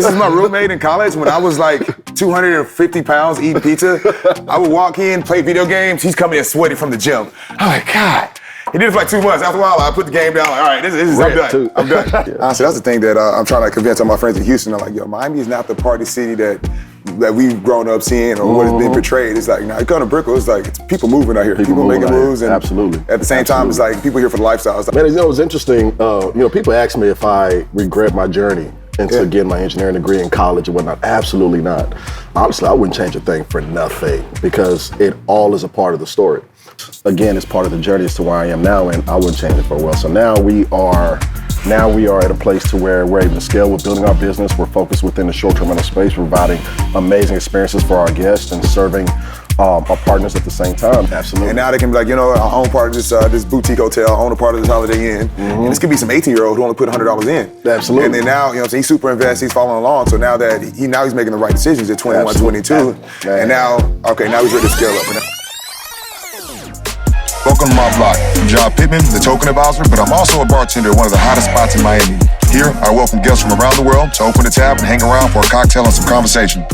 This is my roommate in college. When I was like 250 pounds eating pizza, I would walk in, play video games. He's coming in sweaty from the gym. I'm like, God. He did it for like 2 months. After a while, I put the game down. Like, all right, this is I'm done. I'm done. Yeah. Honestly, that's the thing that I'm trying to convince all my friends in Houston. I'm like, yo, Miami is not the party city that we've grown up seeing or what has been portrayed. It's like, you come to Brickell, it's like it's people moving out here. People making moves. And absolutely. At the same time, it's like people here for the lifestyle. It's like, man, it's interesting. People ask me if I regret my journey into getting my engineering degree in college and whatnot. Absolutely not. Honestly, I wouldn't change a thing for nothing because it all is a part of the story. Again, it's part of the journey as to where I am now, and I wouldn't change it for a while. So now we are at a place to where we're able to scale. We're building our business. We're focused within the short-term rental space, providing amazing experiences for our guests and serving our partners at the same time. Absolutely. And now they can be like, I own part of this boutique hotel, I own a part of this Holiday Inn. And this could be some 18-year-old who only put $100 in. Absolutely. And then now, he's super invested, he's following along. So now that he's making the right decisions at 21, 22. And now he's ready to scale up. Welcome to my block. I'm John Pittman, the token advisor, but I'm also a bartender at one of the hottest spots in Miami. Here, I welcome guests from around the world to open the tab and hang around for a cocktail and some conversation.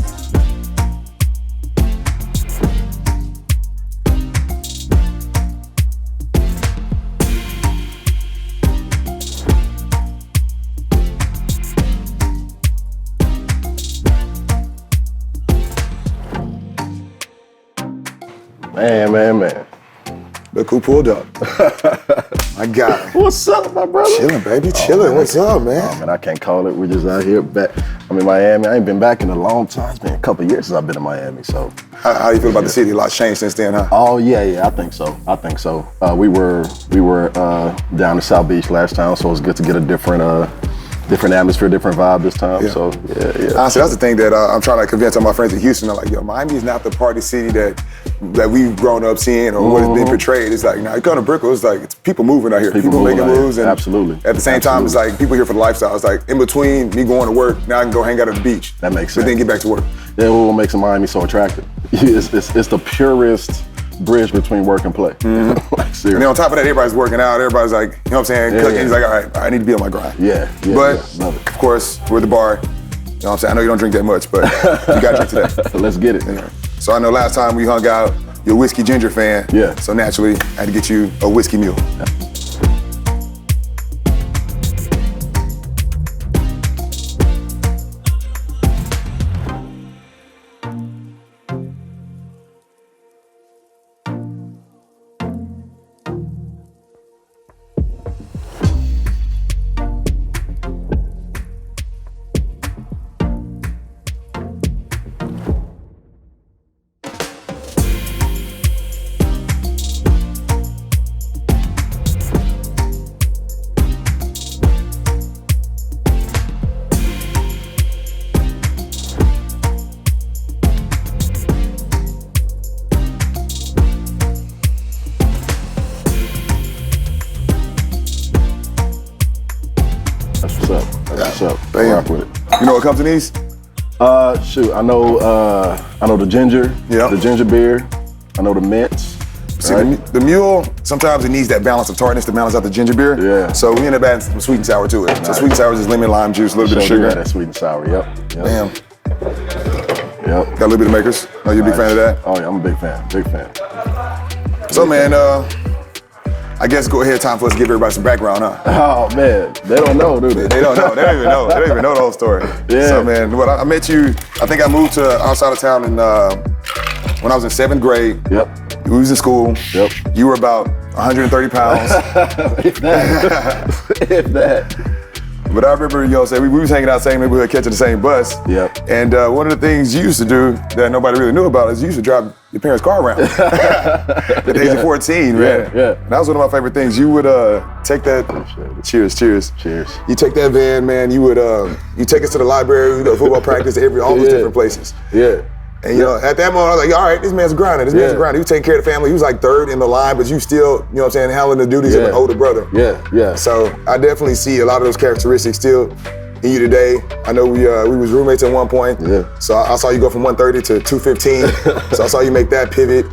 Man. Look who pulled up. My God. What's up, my brother? Chilling, baby, chilling. What's up, man? Oh, man, I can't call it. We're just out here back. I'm in Miami. I ain't been back in a long time. It's been a couple of years since I've been in Miami, so. How do you feel about the city? A lot's changed since then, huh? Oh, yeah, I think so. We were down to South Beach last time, so it's good to get a different atmosphere, different vibe this time. Yeah. So, yeah. Honestly, that's the thing that I'm trying to convince all my friends in Houston. I'm like, yo, Miami is not the party city that we've grown up seeing or what has been portrayed. It's like, you come to Brickell, it's like it's people moving out here. People making moves. And absolutely. At the same time, it's like people here for the lifestyle. It's like in between me going to work, now I can go hang out at the beach. That makes sense. But then get back to work. Yeah, what makes Miami so attractive? It's the purest bridge between work and play. Like, seriously. And then on top of that, everybody's working out. Everybody's like, you know what I'm saying, cooking. Yeah. He's like, all right, I need to be on my grind. Yeah. But of course, we're at the bar. You know what I'm saying? I know you don't drink that much, but you got to drink today. Let's get it. So I know last time we hung out, you're a whiskey ginger fan. Yeah. So naturally, I had to get you a whiskey mule. Yeah. What's up? Bam. Rock with it. You know what comes in these? Shoot, I know the ginger, the ginger beer. I know the mints. See, the mule, sometimes it needs that balance of tartness to balance out the ginger beer. Yeah. So we end up adding some sweet and sour to it. Nice. So sweet and sour is just lemon, lime juice, a little bit of sugar. That sweet and sour, yep. Damn. Yep. Got a little bit of Makers. Are you a big fan of that? Oh yeah, I'm a big fan. So man, I guess go ahead, time for us to give everybody some background, huh? Oh man, they don't know, do they? They don't know. They don't even know. They don't even know the whole story. Yeah. So man, I met you. I think I moved to outside of town when I was in 7th grade. Yep. We was in school. Yep. You were about 130 pounds. If that. But I remember, we was hanging out same neighborhood, catching the same bus. Yep. And one of the things you used to do that nobody really knew about is you used to drive your parents' car around at the age of 14, man. Yeah. And that was one of my favorite things. You would take that. Cheers. You take that van, man. You would you take us to the library, football practice, all those different places. Yeah. And at that moment, I was like, all right, this man's grinding. He was taking care of the family. He was like 3rd in the line, but you still, handling the duties of an older brother. Yeah. So I definitely see a lot of those characteristics still in you today. I know we was roommates at one point. Yeah. So I saw you go from 130 to 215. So I saw you make that pivot.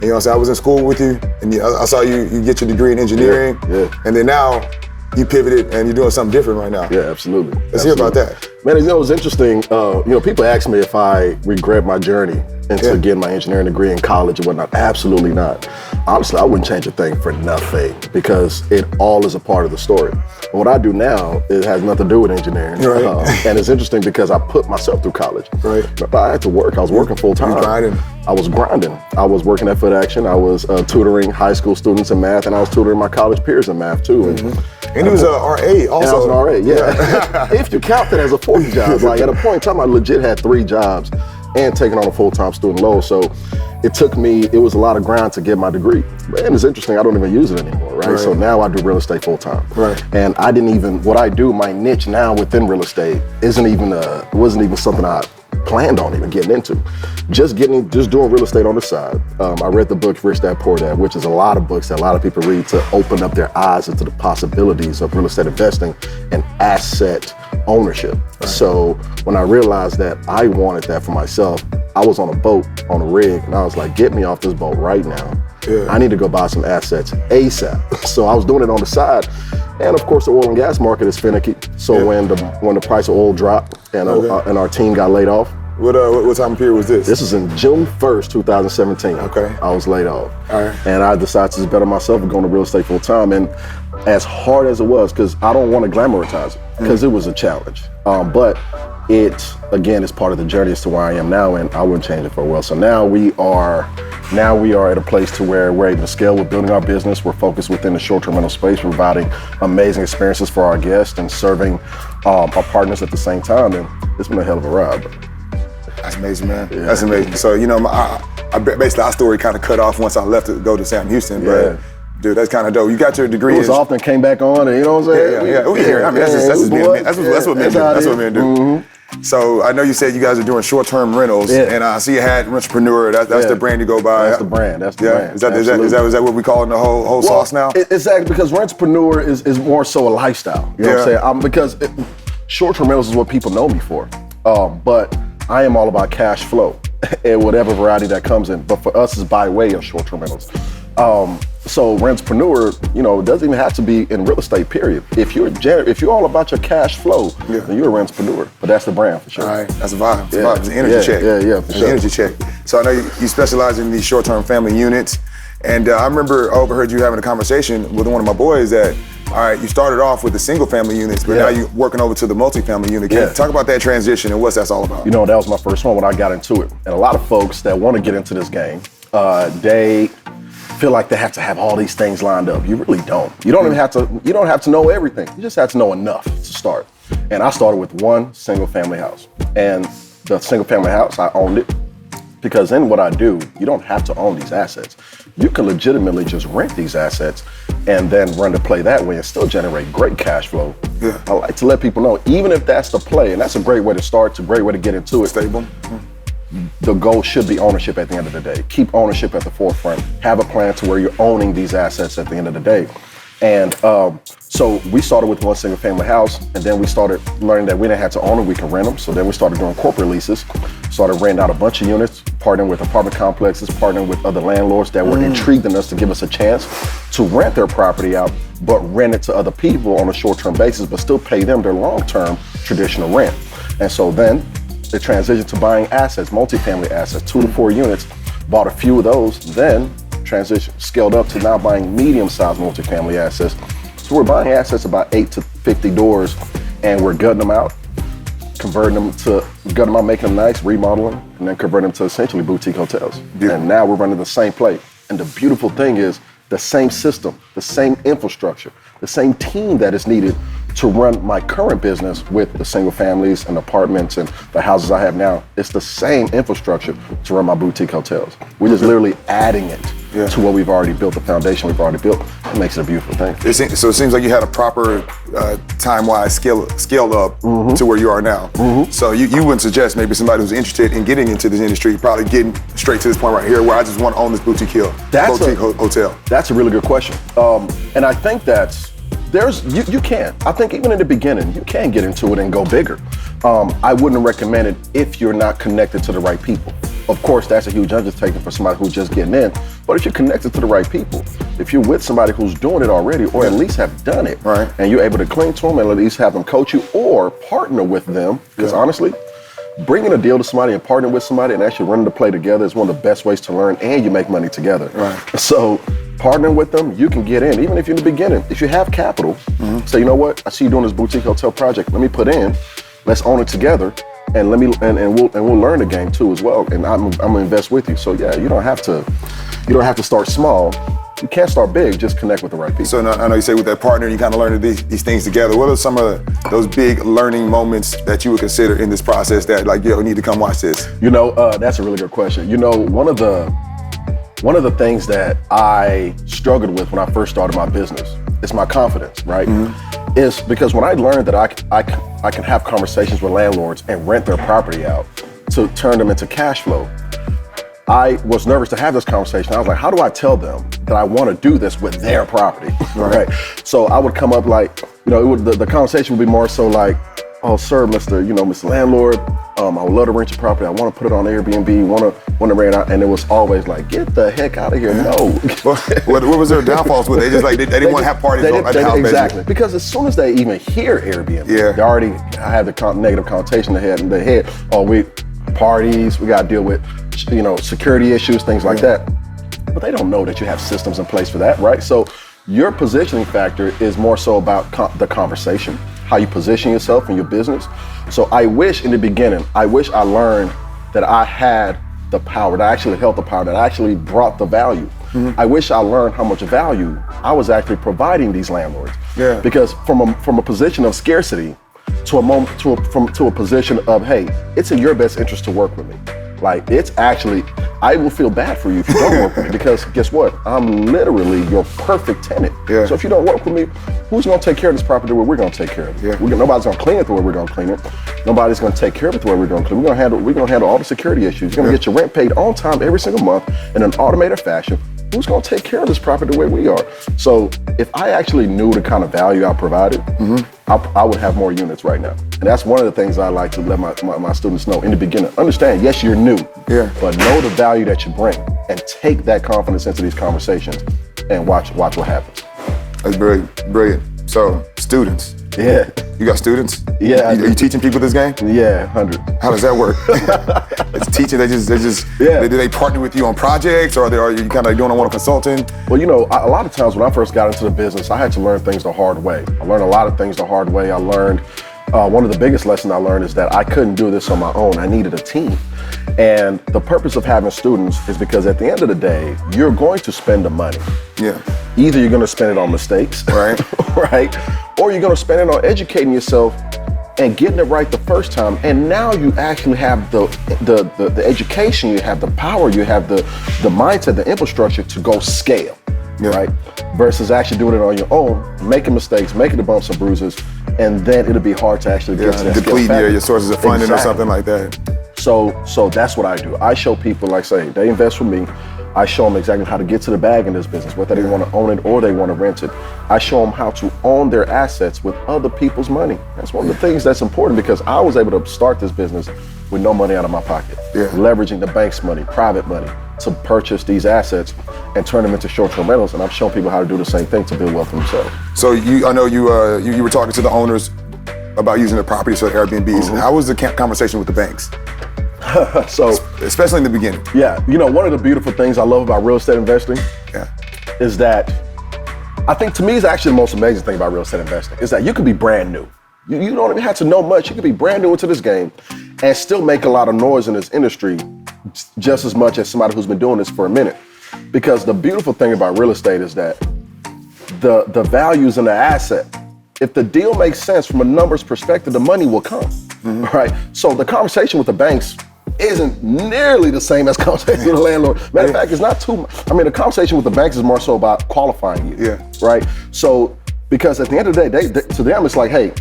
And, I was in school with you, and I saw you get your degree in engineering. Yeah. And then now, you pivoted and you're doing something different right now. Yeah, absolutely. Let's hear about that. Man, it's interesting. People ask me if I regret my journey into getting my engineering degree in college and whatnot. Absolutely not. Honestly, I wouldn't change a thing for nothing because it all is a part of the story. And what I do now, it has nothing to do with engineering. Right. And it's interesting because I put myself through college. Right. Remember, I had to work. I was working full time. I was grinding. I was working at Foot Action. I was tutoring high school students in math, and I was tutoring my college peers in math too. And he was an RA also. And I was an RA, yeah. If you count that as a fourth job, like at a point in time, I legit had 3 jobs and taking on a full-time student loan. So it was a lot of grind to get my degree. And it's interesting, I don't even use it anymore, right? So now I do real estate full-time. Right. And what I do, my niche now within real estate wasn't even something I planned on even getting into. Just doing real estate on the side. I read the book Rich Dad Poor Dad, which is a lot of books that a lot of people read to open up their eyes into the possibilities of real estate investing and asset ownership. Right. So when I realized that I wanted that for myself, I was on a boat, on a rig, and I was like, get me off this boat right now. Yeah. I need to go buy some assets ASAP. So I was doing it on the side. And of course, the oil and gas market is finicky. So when the price of oil dropped and our team got laid off. What time period was this? This is in June 1st, 2017. Okay. I was laid off. All right. And I decided to better myself and go into real estate full time. And as hard as it was, because I don't want to glamorize it, because it was a challenge. But it, again, is part of the journey as to where I am now, and I wouldn't change it for a while. So now we are at a place to where we're able to scale. We're building our business. We're focused within the short-term rental space, providing amazing experiences for our guests and serving our partners at the same time. And it's been a hell of a ride. That's amazing, man. Yeah. That's amazing. So, basically our story kind of cut off once I left to go to Sam Houston. But, dude, that's kind of dope. You got your degree. It was often came back on, and you know what I'm saying? Yeah. I mean, that's what men do. Mm-hmm. So I know you said you guys are doing short-term rentals, and I see you had Rentrepreneur. That's the brand you go by. That's the brand. That's the brand. Is that what we call it the whole sauce now? Exactly, because Rentrepreneur is more so a lifestyle. You know what I'm saying? Because short-term rentals is what people know me for. But I am all about cash flow and whatever variety that comes in. But for us, it's by way of short-term rentals. So Rentrepreneur, it doesn't even have to be in real estate, period. If you're all about your cash flow, then you're a Rentrepreneur. But that's the brand for sure. All right, that's a vibe. It's an energy check. Yeah, for sure. Energy check. So I know you specialize in these short-term family units. And I remember I overheard you having a conversation with one of my boys that, all right, you started off with the single family units, but now you're working over to the multi-family unit. Can you talk about that transition and what that's all about? That was my first one when I got into it. And a lot of folks that want to get into this game, they feel like they have to have all these things lined up. You really don't. You don't have to know everything. You just have to know enough to start. And I started with one single family house. And the single family house, I owned it. Because in what I do, you don't have to own these assets. You can legitimately just rent these assets and then run the play that way and still generate great cash flow. Yeah. I like to let people know, even if that's the play, and that's a great way to start, it's a great way to get into it. Stable. The goal should be ownership at the end of the day. Keep ownership at the forefront. Have a plan to where you're owning these assets at the end of the day. And so we started with one single family house, and then we started learning that we didn't have to own them, we can rent them. So then we started doing corporate leases, started renting out a bunch of units, partnering with apartment complexes, partnering with other landlords that were intrigued in us to give us a chance to rent their property out, but rent it to other people on a short-term basis, but still pay them their long-term traditional rent. And so then it transitioned to buying assets, multifamily assets, 2 to 4 units, bought a few of those, then scaled up to now buying medium-sized multifamily assets. So we're buying assets about 8 to 50 doors, and we're gutting them out, making them nice, remodeling, and then converting them to essentially boutique hotels. Yeah. And now we're running the same play. And the beautiful thing is the same system, the same infrastructure, the same team that is needed to run my current business with the single families and apartments and the houses I have now. It's the same infrastructure to run my boutique hotels. We're just literally adding it to what we've already built, the foundation we've already built. It makes it a beautiful thing. So it seems like you had a proper time-wise scale up to where you are now. So you wouldn't suggest maybe somebody who's interested in getting into this industry, probably getting straight to this point right here where I just want to own this boutique hotel. That's a really good question. And I think you can. I think even in the beginning, you can get into it and go bigger. I wouldn't recommend it if you're not connected to the right people. of course, that's a huge undertaking for somebody who's just getting in. But if you're connected to the right people, if you're with somebody who's doing it already, or at least have done it, right, and you're able to cling to them and at least have them coach you or partner with them, because honestly, bringing a deal to somebody and partnering with somebody and actually running the play together is one of the best ways to learn, and you make money together. Right. So partnering with them, you can get in, even if you're in the beginning. If you have capital, say, you know what, I see you doing this boutique hotel project. Let me put in. Let's own it together, and we'll learn the game too as well. And I'm gonna invest with you. So yeah, you don't have to start small. You can't start big, just connect with the right people. So I know you say with that partner, you kind of learn these things together. What are some of those big learning moments that you would consider in this process that like, yo, need to come watch this? You know, that's a really good question. You know, one of the things that I struggled with when I first started my business is my confidence, right? Is because when I learned that I can have conversations with landlords and rent their property out to turn them into cash flow, I was nervous to have this conversation. I was like, how do I tell them that I want to do this with their property, right? So I would come up like, you know, the conversation would be more so like, oh, sir, Mr. Landlord, I would love to rent your property. I want to put it on Airbnb, want to rent it out. And it was always like, get the heck out of here, no. What was their downfalls with it? They just like, they didn't want to have parties at the house. Exactly, because as soon as they even hear Airbnb, they already have the negative connotation in their head. Oh, parties, we got to deal with, you know, security issues, things like that. But they don't know that you have systems in place for that, right? So your positioning factor is more so about the conversation, how you position yourself in your business. So I wish in the beginning, I learned that I had the power, that I actually held the power, that I actually brought the value. I wish I learned how much value I was actually providing these landlords. Yeah. Because from a position of scarcity to a position of, hey, it's in your best interest to work with me. Like, it's actually, I will feel bad for you if you don't work with me, because guess what? I'm literally your perfect tenant. Yeah. So if you don't work with me, who's gonna take care of this property the way we're gonna take care of it? Yeah. Nobody's gonna clean it the way we're gonna clean it. Nobody's gonna take care of it the way we're gonna clean it. We're gonna handle all the security issues. You're gonna get your rent paid on time every single month in an automated fashion. Who's gonna take care of this property the way we are? So if I actually knew the kind of value I provided, I would have more units right now. And that's one of the things I like to let my students know in the beginning. Understand, yes, you're new, but know the value that you bring and take that confidence into these conversations and watch what happens. That's brilliant. So, students. Yeah. You got students? Yeah. Are you teaching people this game? Yeah, 100. How does that work? It's teaching, do they partner with you on projects, or are you kind of doing one consulting? Well, you know, a lot of times when I first got into the business, I had to learn things the hard way. I learned a lot of things the hard way. I learned, one of the biggest lessons I learned is that I couldn't do this on my own. I needed a team. And the purpose of having students is because at the end of the day, you're going to spend the money. Yeah. Either you're going to spend it on mistakes, right? Right? Or you're going to spend it on educating yourself and getting it right the first time. And now you actually have the education, you have the power, you have the mindset, the infrastructure to go scale, right? Versus actually doing it on your own, making mistakes, making the bumps and bruises, and then it'll be hard to actually get to that depleting your sources of funding or something like that. So that's what I do. I show people, like say, they invest with me. I show them exactly how to get to the bag in this business, whether they want to own it or they want to rent it. I show them how to own their assets with other people's money. That's one of the things that's important, because I was able to start this business with no money out of my pocket, leveraging the bank's money, private money, to purchase these assets and turn them into short-term rentals. And I've shown people how to do the same thing to build wealth for themselves. So I know you were talking to the owners about using the properties for Airbnbs. How was the conversation with the banks? So, especially in the beginning. Yeah, you know, one of the beautiful things I love about real estate investing is that, I think to me is actually the most amazing thing about real estate investing, is that you can be brand new. You don't even have to know much. You can be brand new into this game and still make a lot of noise in this industry just as much as somebody who's been doing this for a minute. Because the beautiful thing about real estate is that the values in the asset, if the deal makes sense from a numbers perspective, the money will come, right? So the conversation with the banks isn't nearly the same as conversation with the landlord. Matter of fact, it's not too much. I mean, the conversation with the banks is more so about qualifying you, right? So, because at the end of the day, to them, it's like, hey,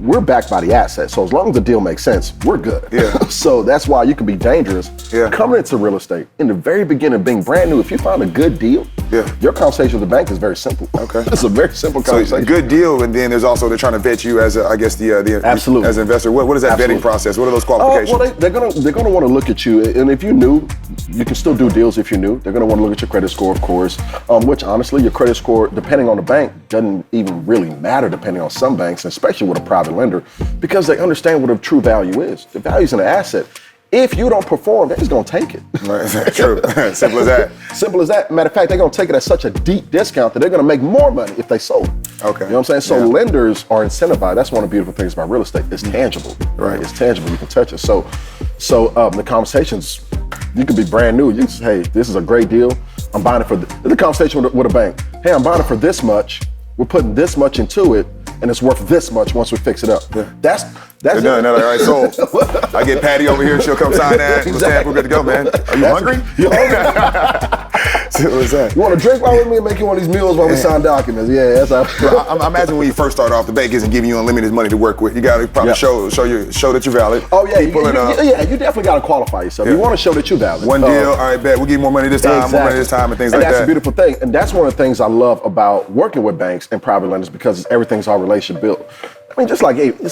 we're backed by the asset. So as long as the deal makes sense, we're good. So that's why you can be dangerous coming into real estate. In the very beginning, being brand new, if you find a good deal, Yeah. Your conversation with the bank is very simple. Okay. It's a very simple conversation. So good deal, and then there's also they're trying to vet you as Absolutely. as an investor. What is that Absolutely. vetting process? What are those qualifications? Well, they're gonna want to look at you, and if you're new, you can still do deals if you're new. They're gonna want to look at your credit score, of course, which honestly, your credit score, depending on the bank, doesn't even really matter depending on some banks, especially with a private lender, because they understand what a true value is. The value is an asset. If you don't perform, they're just gonna take it. Right. True. Simple as that. Simple as that. Matter of fact, they're gonna take it at such a deep discount that they're gonna make more money if they sold it. Okay. You know what I'm saying? So lenders are incentivized. That's one of the beautiful things about real estate. It's tangible. Right. It's tangible. You can touch it. So the conversations, you could be brand new. You can say, hey, this is a great deal. I'm buying it for the conversation with a bank. Hey, I'm buying it for this much. We're putting this much into it, and it's worth this much once we fix it up. Yeah. That's They're done. All right, so I get Patty over here. She'll come sign that. Exactly. We're good to go, man. Are you hungry? You hungry? What's that? You want to drink while with me and make you one of these meals while we sign documents? Yeah, that's how. I imagine when you first start off, the bank isn't giving you unlimited money to work with. You got to probably show that you're valid. Oh yeah, Keep pulling up. Yeah, you definitely got to qualify yourself. You want to show that you're valid. One deal, all right, bet we'll give you more money this time, more money this time, and things like that. And that's a beautiful thing, and that's one of the things I love about working with banks and private lenders because everything's all relationship built. I mean, it's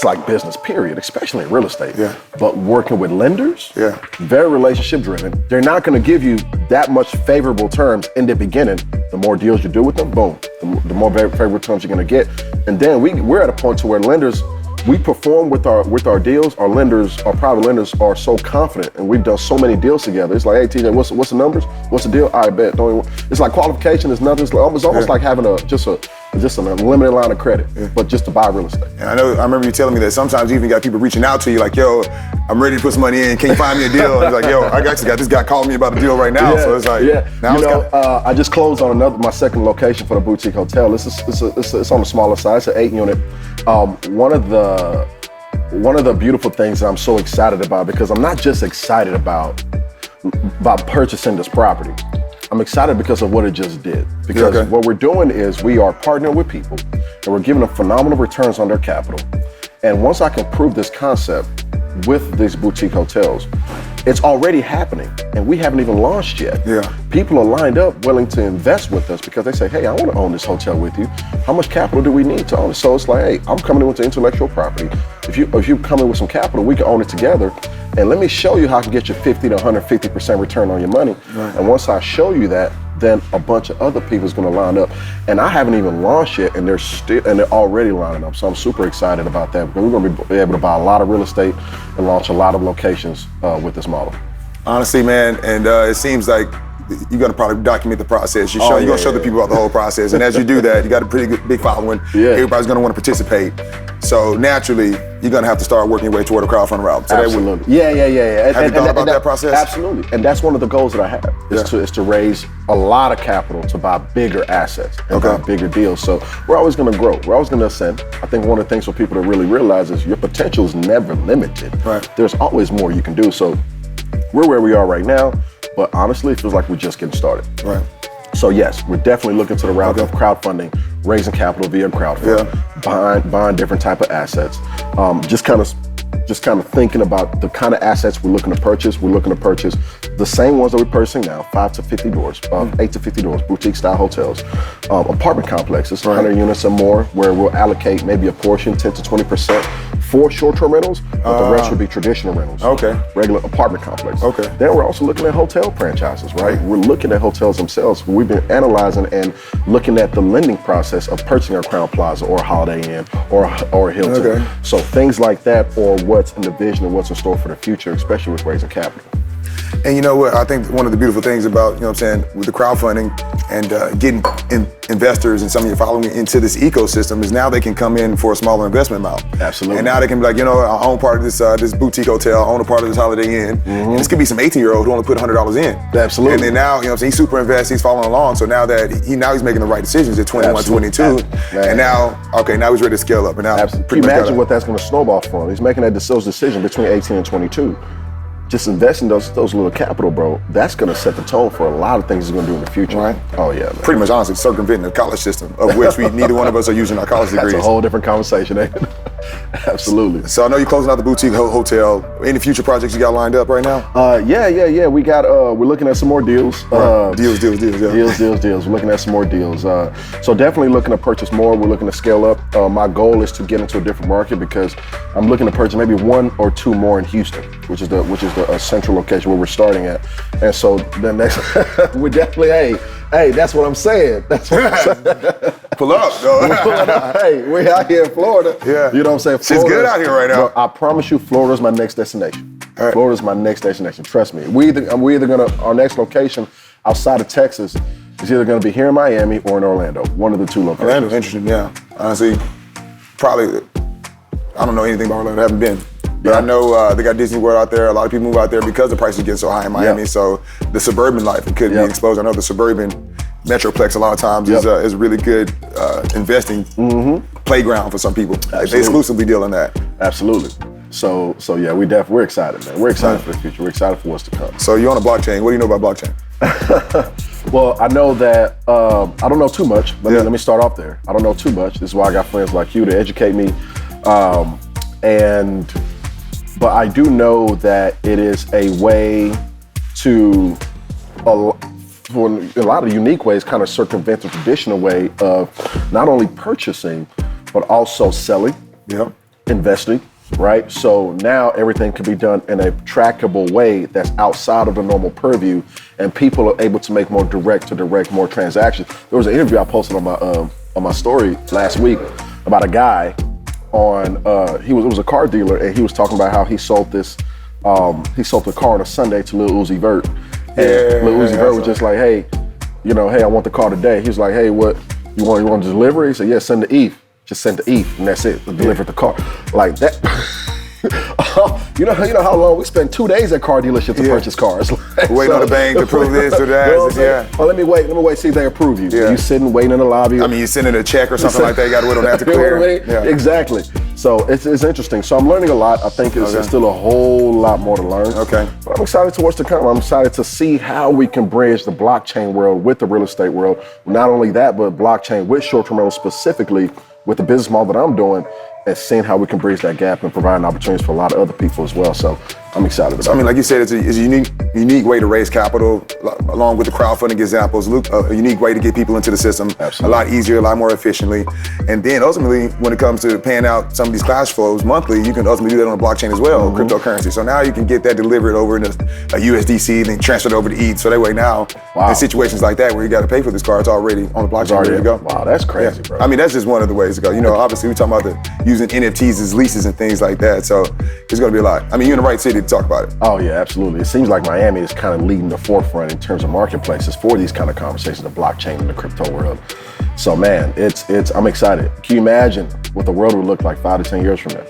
like business, period, especially in real estate. Yeah. But working with lenders, very relationship driven. They're not going to give you that much favorable terms in the beginning. The more deals you do with them, boom, the more favorable terms you're going to get. And then we're at a point to where lenders, we perform with our deals. Our lenders, our private lenders, are so confident, and we've done so many deals together. It's like, hey, TJ, what's the numbers? What's the deal? I bet. It's like qualification is nothing. It's almost like having just an unlimited line of credit, but just to buy real estate. And I remember you telling me that sometimes you even got people reaching out to you like, yo, I'm ready to put some money in. Can you find me a deal? And it's like, yo, I actually got this guy calling me about a deal right now. So it's like, now I just closed on my second location for the boutique hotel. It's on the smaller side. It's an 8-unit. One of the beautiful things that I'm so excited about, because I'm not just excited about purchasing this property. I'm excited because of what it just did. Because what we're doing is we are partnering with people and we're giving them phenomenal returns on their capital. And once I can prove this concept with these boutique hotels, it's already happening and we haven't even launched yet. People are lined up willing to invest with us because they say, hey, I want to own this hotel with you. How much capital do we need to own it? So it's like, hey, I'm coming in with the intellectual property. If you come in with some capital, we can own it together. And let me show you how I can get you 50 to 150% return on your money. And once I show you that, then a bunch of other people is going to line up. And I haven't even launched yet, and they're already lining up. So I'm super excited about that because we're going to be able to buy a lot of real estate and launch a lot of locations with this model. Honestly, man, and it seems like you're gonna probably document the process. You're gonna show the people about the whole process, and as you do that, you got a pretty big following. Everybody's gonna want to participate. So naturally, you're gonna have to start working your way toward a crowdfunding route. So absolutely. Yeah. Have you thought about that process? Absolutely, and that's one of the goals that I have is to raise a lot of capital to buy bigger assets and buy bigger deals. So we're always gonna grow. We're always gonna ascend. I think one of the things for people to really realize is your potential is never limited. There's always more you can do. So we're where we are right now, but honestly, it feels like we're just getting started. So yes, we're definitely looking to the route of crowdfunding, raising capital via crowdfunding, buying different type of assets. Just kind of thinking about the kind of assets we're looking to purchase. We're looking to purchase the same ones that we're purchasing now, 5 to 50 doors, 8 to 50 doors, boutique style hotels, apartment complexes, 100 units or more, where we'll allocate maybe a portion, 10 to 20%, for short-term rentals, but the rest would be traditional rentals. Regular apartment complexes. Then we're also looking at hotel franchises, right? We're looking at hotels themselves. We've been analyzing and looking at the lending process of purchasing a Crown Plaza or a Holiday Inn or a Hilton. So things like that, or what's in the vision and what's in store for the future, especially with raising capital. And you know what, I think one of the beautiful things about, you know what I'm saying, with the crowdfunding and getting investors and some of your following into this ecosystem is now they can come in for a smaller investment amount. Absolutely. And now they can be like, you know, I own part of this boutique hotel, I own a part of this Holiday Inn. And this could be some 18-year-old who only put $100 in. Absolutely. And then now, you know what I'm saying, he's super invested, he's following along. So now that he's making the right decisions at 21, 22. And now he's ready to scale up. And now imagine what that's going to snowball for him. He's making those decisions between 18 and 22. Just investing those little capital, bro, that's going to set the tone for a lot of things he's going to do in the future. Oh, yeah, man. Pretty much, honestly, circumventing the college system, of which neither one of us are using our college degrees. That's a whole different conversation, ain't it? Absolutely. So I know you're closing out the boutique hotel. Any future projects you got lined up right now? Yeah. We got. We're looking at some more deals. Deals. Yeah. Deals. We're looking at some more deals. So definitely looking to purchase more. We're looking to scale up. My goal is to get into a different market because I'm looking to purchase maybe 1 or 2 more in Houston, which is the central location where we're starting at. And so the next, we're definitely. Hey, that's what I'm saying. That's what I'm saying. Pull up, though. Hey, we're out here in Florida. Yeah. You know what I'm saying? Shit's good out here right now. Bro, I promise you, Florida's my next destination. All right. Florida's my next destination. Trust me. We're either gonna, our next location outside of Texas is either gonna be here in Miami or in Orlando. One of the 2 locations. Orlando's interesting, yeah. Honestly, probably, I don't know anything about Orlando. I haven't been. But I know they got Disney World out there. A lot of people move out there because the prices get so high in Miami. Yep. So the suburban life, it could be exposed. I know the suburban Metroplex a lot of times is a really good investing playground for some people. Like, they exclusively deal in that. Absolutely. So yeah, we're excited, man. We're excited for the future. We're excited for what's to come. So you're on a blockchain. What do you know about blockchain? Well, I know that I don't know too much. Let me start off there. I don't know too much. This is why I got friends like you to educate me. But I do know that it is a way to, for a lot of unique ways, kind of circumvent the traditional way of not only purchasing, but also selling, investing, right? So now everything can be done in a trackable way that's outside of the normal purview, and people are able to make more direct more transactions. There was an interview I posted on my story last week about a guy on it was a car dealer, and he was talking about how he sold the car on a Sunday to Lil Uzi Vert. And Lil Uzi Vert was just like, hey, I want the car today. He was like, hey, what you want to deliver? He said, yeah, send to Eve. Just send to Eve, and that's it. Deliver the car. Like that. You know how long we spend 2 days at car dealerships to purchase cars. Waiting on the bank to prove this or that. Well, let me wait, see if they approve you. You sitting waiting in the lobby. I mean, you sending a check or something like that, you gotta wait on that to clear. Exactly. So it's interesting. So I'm learning a lot. I think there's still a whole lot more to learn. Okay. But I'm excited to what's to come. I'm excited to see how we can bridge the blockchain world with the real estate world. Not only that, but blockchain with short-term rentals specifically with the business model that I'm doing, and seeing how we can bridge that gap and provide opportunities for a lot of other people as well. So I'm excited about it. I mean, like you said, it's a unique way to raise capital, along with the crowdfunding examples, a unique way to get people into the system. Absolutely. A lot easier, a lot more efficiently. And then ultimately, when it comes to paying out some of these cash flows monthly, you can ultimately do that on the blockchain as well, cryptocurrency. So now you can get that delivered over in a USDC, then transferred over to ETH. So that way now, in situations like that where you got to pay for this car, it's already on the blockchain, ready to go. Wow, that's crazy, bro. I mean, that's just one of the ways to go. Obviously we're talking about using NFTs as leases and things like that. So it's going to be a lot. I mean, you're in the right city to talk about it. Oh yeah, absolutely. It seems like Miami is kind of leading the forefront in terms of marketplaces for these kind of conversations, the blockchain and the crypto world. So man, I'm excited. Can you imagine what the world would look like 5 to 10 years from now?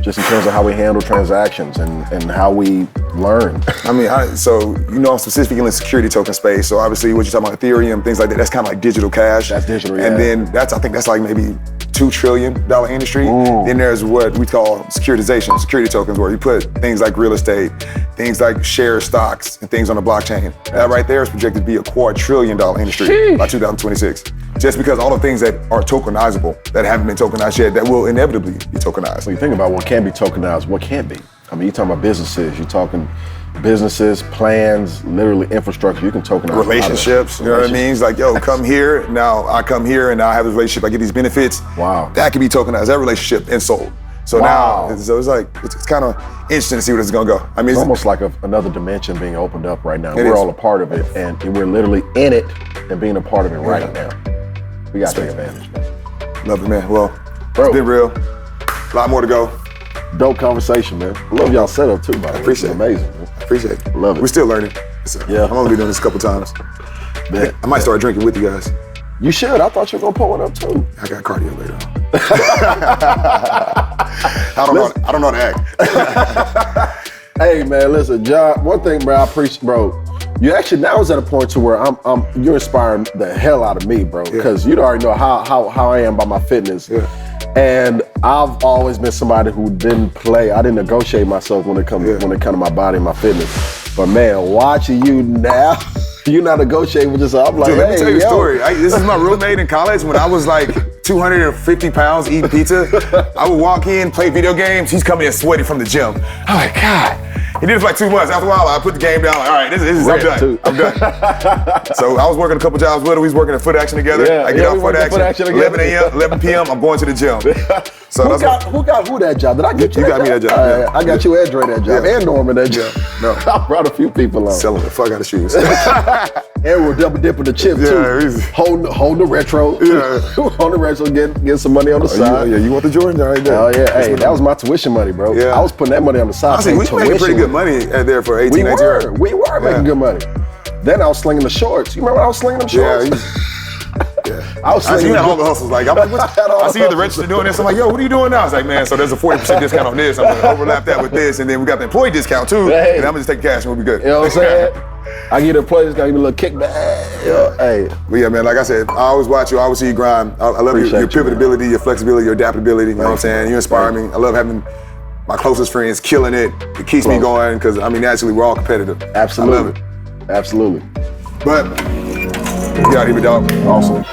Just in terms of how we handle transactions and how we learn. I mean, I'm specifically in the security token space. So obviously what you're talking about, Ethereum, things like that, that's kind of like digital cash. That's digital, yeah. And then I think that's like maybe $2 trillion industry. Then there's what we call securitization, security tokens, where you put things like real estate, things like share stocks, and things on the blockchain. That right there is projected to be a $250 billion industry by 2026. Just because all the things that are tokenizable, that haven't been tokenized yet, that will inevitably be tokenized. When you think about what can be tokenized, what can't be. I mean, you're talking about businesses, you're talking businesses, plans, literally infrastructure, you can tokenize. Relationships, you know what I mean? It's like, yo, come here, now I come here and now I have this relationship, I get these benefits. Wow. That can be tokenized, that relationship and sold. So now, it's kind of interesting to see where it's gonna go. I mean, it's almost like another dimension being opened up right now. We're all a part of it, and we're literally in it and being a part of it right now. We got to take advantage, man. Love it, man. Well, it's been real. A lot more to go. Dope conversation, man. I love y'all setup too, man. Appreciate it. Amazing, man. Appreciate it. Love it. We're still learning. I'm only doing this a couple times. I might start drinking with you guys. You should. I thought you were gonna pull one up too. I got cardio later on. I don't know how to act. Hey man, listen, John. One thing, bro, I appreciate, bro. You actually now is at a point to where you're inspiring the hell out of me, bro. Because you already know how I am by my fitness. Yeah. And I've always been somebody who didn't play. I didn't negotiate myself when it comes to my body and my fitness. But man, watching you now, you not negotiating with yourself. I'm like, dude, let me tell you a story. This is my roommate in college when I was like 250 pounds eating pizza. I would walk in, play video games. He's coming in sweaty from the gym. I'm like, God. He did it for like 2 months. After a while, I put the game down. Like, all right, this is I'm done. I'm done. So I was working a couple jobs with him. We was working at Foot Action together. I get off Foot Action 11 a.m., 11 p.m. I'm going to the gym. So who got that job? Did I get you? You got me that job. Yeah. I got you and Dre that job, and Norman that job. No, I brought a few people on. Selling the fuck out of shoes. And we're double dipping the chip too. Easy. Holding the retro. On the retro, get some money on the side. You want the Jordan right there? Oh yeah, hey, that was my tuition money, bro. Yeah. I was putting that money on the side. I see, we making pretty good money there for 18, 19 years. We were making good money. Then I was slinging the shorts. You remember when I was slinging them shorts? I was slinging all the hustles. Like, I see you at the register doing this. I'm like, yo, what are you doing now? It's like, man, so there's a 40% discount on this. I'm gonna overlap that with this, and then we got the employee discount too. Hey. And I'm gonna just take cash and we'll be good. You know what I'm saying? I get a employee discount, give me a little kickback. Hey. But yeah, man, like I said, I always watch you. I always see you grind. I love your pivotability, your flexibility, your adaptability. You know what I'm saying? You inspire me. I love having my closest friends killing it. It keeps me going because, I mean, naturally, we're all competitive. Absolutely. I love it. Absolutely. But, get out here, dog. Awesome.